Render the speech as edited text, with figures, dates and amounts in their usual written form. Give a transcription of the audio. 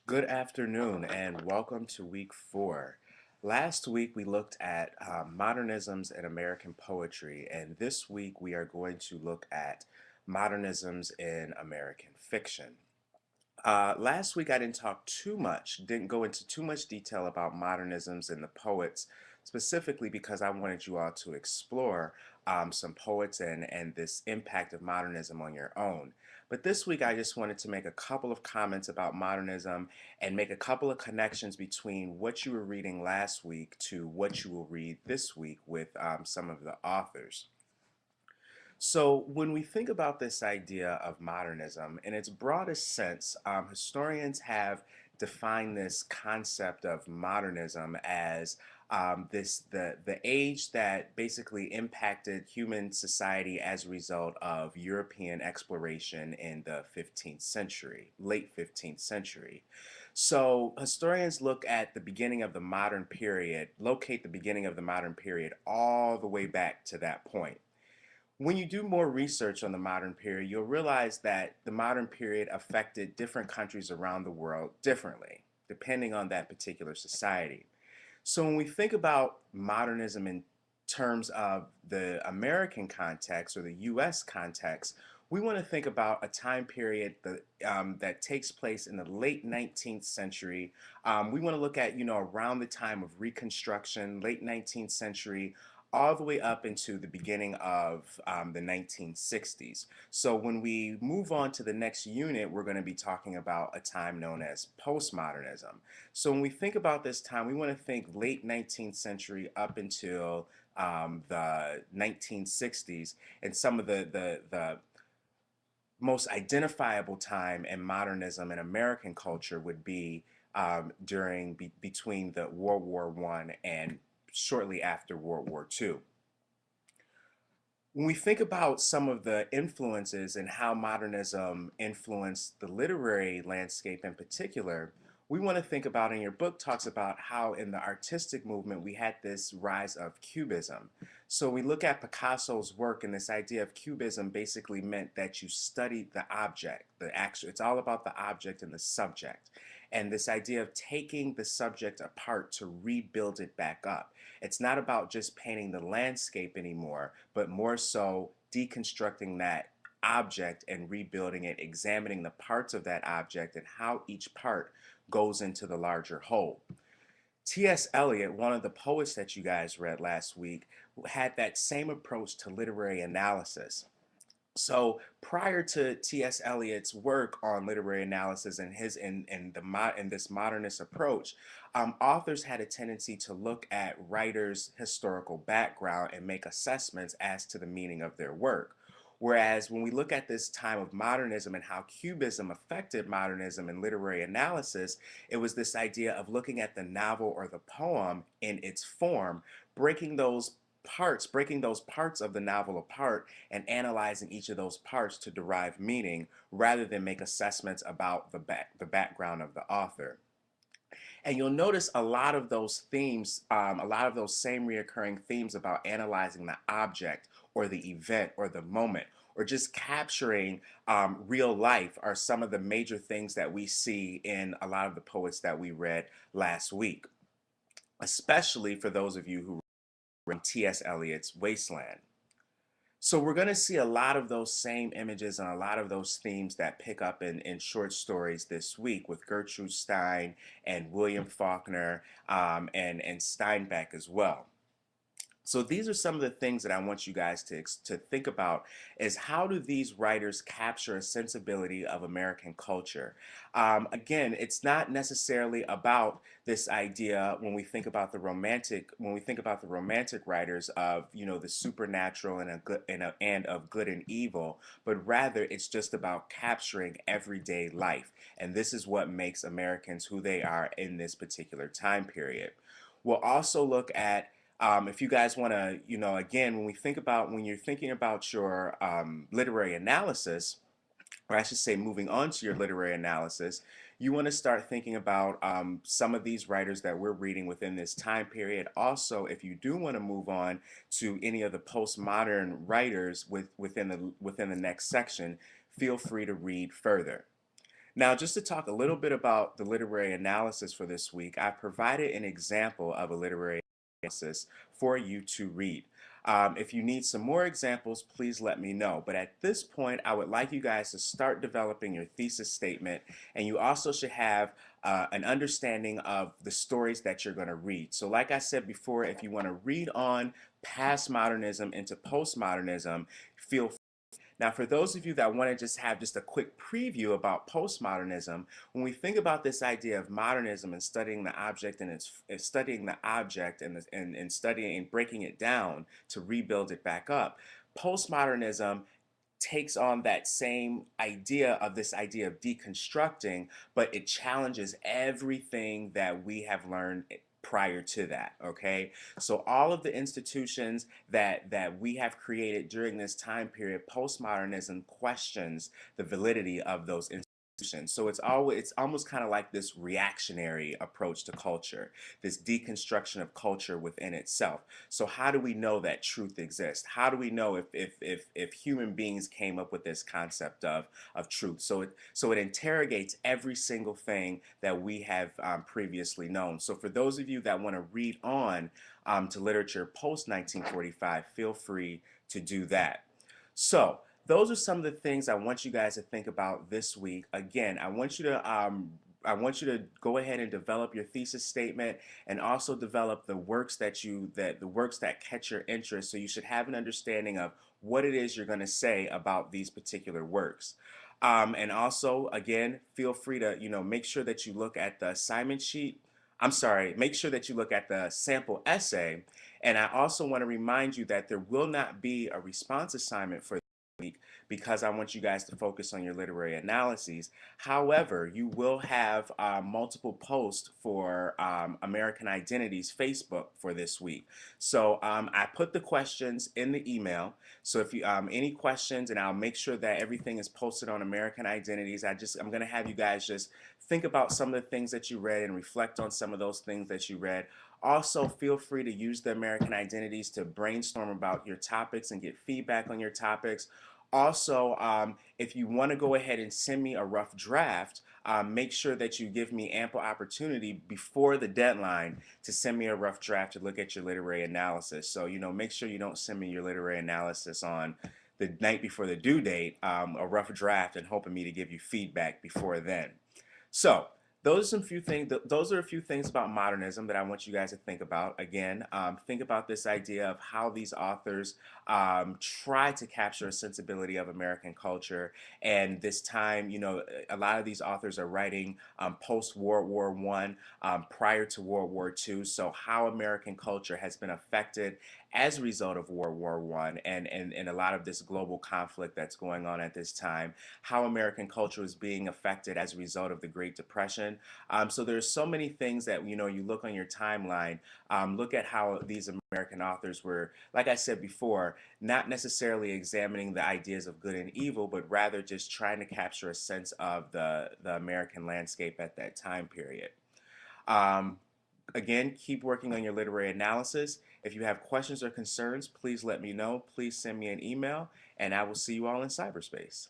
Good afternoon and welcome to week 4. Last week we looked at modernisms in American poetry, and this week we are going to look at modernisms in American fiction. Last week I didn't talk too much, didn't go into too much detail about modernisms and the poets, specifically because I wanted you all to explore some poets and this impact of modernism on your own. But this week I just wanted to make a couple of comments about modernism and make a couple of connections between what you were reading last week to what you will read this week with some of the authors. So, when we think about this idea of modernism, in its broadest sense, historians have defined this concept of modernism as the age that basically impacted human society as a result of European exploration in the 15th century, late 15th century. So historians look at the beginning of the modern period, locate the beginning of the modern period all the way back to that point. When you do more research on the modern period, you'll realize that the modern period affected different countries around the world differently, depending on that particular society. So when we think about modernism in terms of the American context or the US context, we want to think about a time period that takes place in the late 19th century. We want to look at, around the time of Reconstruction, late 19th century, all the way up into the beginning of the 1960s. So when we move on to the next unit, we're going to be talking about a time known as postmodernism. So when we think about this time, we want to think late 19th century up until the 1960s, and some of the most identifiable time in modernism in American culture would be between the World War I and shortly after World War II. When we think about some of the influences and how modernism influenced the literary landscape in particular, we want to think about, and your book talks about how in the artistic movement we had this rise of Cubism. So we look at Picasso's work, and this idea of Cubism basically meant that you studied the object, the actual, it's all about the object and the subject. And this idea of taking the subject apart to rebuild it back up. It's not about just painting the landscape anymore, but more so deconstructing that object and rebuilding it, examining the parts of that object and how each part goes into the larger whole. T.S. Eliot, one of the poets that you guys read last week, had that same approach to literary analysis. So prior to T.S. Eliot's work on literary analysis and this modernist approach, authors had a tendency to look at writers' historical background and make assessments as to the meaning of their work. Whereas when we look at this time of modernism and how Cubism affected modernism and literary analysis, it was this idea of looking at the novel or the poem in its form, breaking those parts of the novel apart and analyzing each of those parts to derive meaning rather than make assessments about the background of the author. And you'll notice a lot of those themes, a lot of those same reoccurring themes about analyzing the object or the event or the moment or just capturing real life are some of the major things that we see in a lot of the poets that we read last week, especially for those of you who read T.S. Eliot's Wasteland. So we're going to see a lot of those same images and a lot of those themes that pick up in short stories this week with Gertrude Stein and William Faulkner and Steinbeck as well. So these are some of the things that I want you guys to think about is how do these writers capture a sensibility of American culture? Again, it's not necessarily about this idea when we think about the romantic writers of the supernatural and of good and evil, but rather it's just about capturing everyday life, and this is what makes Americans who they are in this particular time period. We'll also look at if you guys want to, again, when you're thinking about your literary analysis, or I should say moving on to your literary analysis, you want to start thinking about some of these writers that we're reading within this time period. Also, if you do want to move on to any of the postmodern writers within the next section, feel free to read further. Now, just to talk a little bit about the literary analysis for this week, I provided an example of a literary analysis for you to read. If you need some more examples, please let me know. But at this point, I would like you guys to start developing your thesis statement, and you also should have an understanding of the stories that you're going to read. So, like I said before, if you want to read on past modernism into postmodernism, feel now, for those of you that want to just have just a quick preview about postmodernism, when we think about this idea of modernism and studying the object and studying the object and studying and breaking it down to rebuild it back up, postmodernism takes on that same idea of this idea of deconstructing, but it challenges everything that we have learned prior to that. Okay, so all of the institutions that we have created during this time period, postmodernism questions the validity of those institutions. So it's almost kind of like this reactionary approach to culture, this deconstruction of culture within itself. So how do we know that truth exists? How do we know if human beings came up with this concept of truth? So it interrogates every single thing that we have previously known. So for those of you that want to read on to literature post 1945, feel free to do that. So those are some of the things I want you guys to think about this week. Again, I want you to go ahead and develop your thesis statement and also develop the works the works that catch your interest. So you should have an understanding of what it is you're going to say about these particular works. And also, again, feel free to, make sure that you look at the assignment sheet. I'm sorry, make sure that you look at the sample essay. And I also want to remind you that there will not be a response assignment for week because I want you guys to focus on your literary analyses. However, you will have multiple posts for American Identity's Facebook for this week. So I put the questions in the email. So if you any questions, and I'll make sure that everything is posted on American Identities. I'm going to have you guys just think about some of the things that you read and reflect on some of those things that you read. Also, feel free to use the American Identities to brainstorm about your topics and get feedback on your topics. Also, if you want to go ahead and send me a rough draft, make sure that you give me ample opportunity before the deadline to send me a rough draft to look at your literary analysis. So, make sure you don't send me your literary analysis on the night before the due date, a rough draft, and hoping me to give you feedback before then. So, those are a few things about modernism that I want you guys to think about. Again, think about this idea of how these authors try to capture a sensibility of American culture. And this time, a lot of these authors are writing post World War I, prior to World War II. So how American culture has been affected as a result of World War I and a lot of this global conflict that's going on at this time, how American culture is being affected as a result of the Great Depression. So there's so many things that, you look on your timeline, look at how these American authors were, like I said before, not necessarily examining the ideas of good and evil, but rather just trying to capture a sense of the American landscape at that time period. Um, Again, keep working on your literary analysis. If you have questions or concerns, please let me know. Please send me an email, and I will see you all in cyberspace.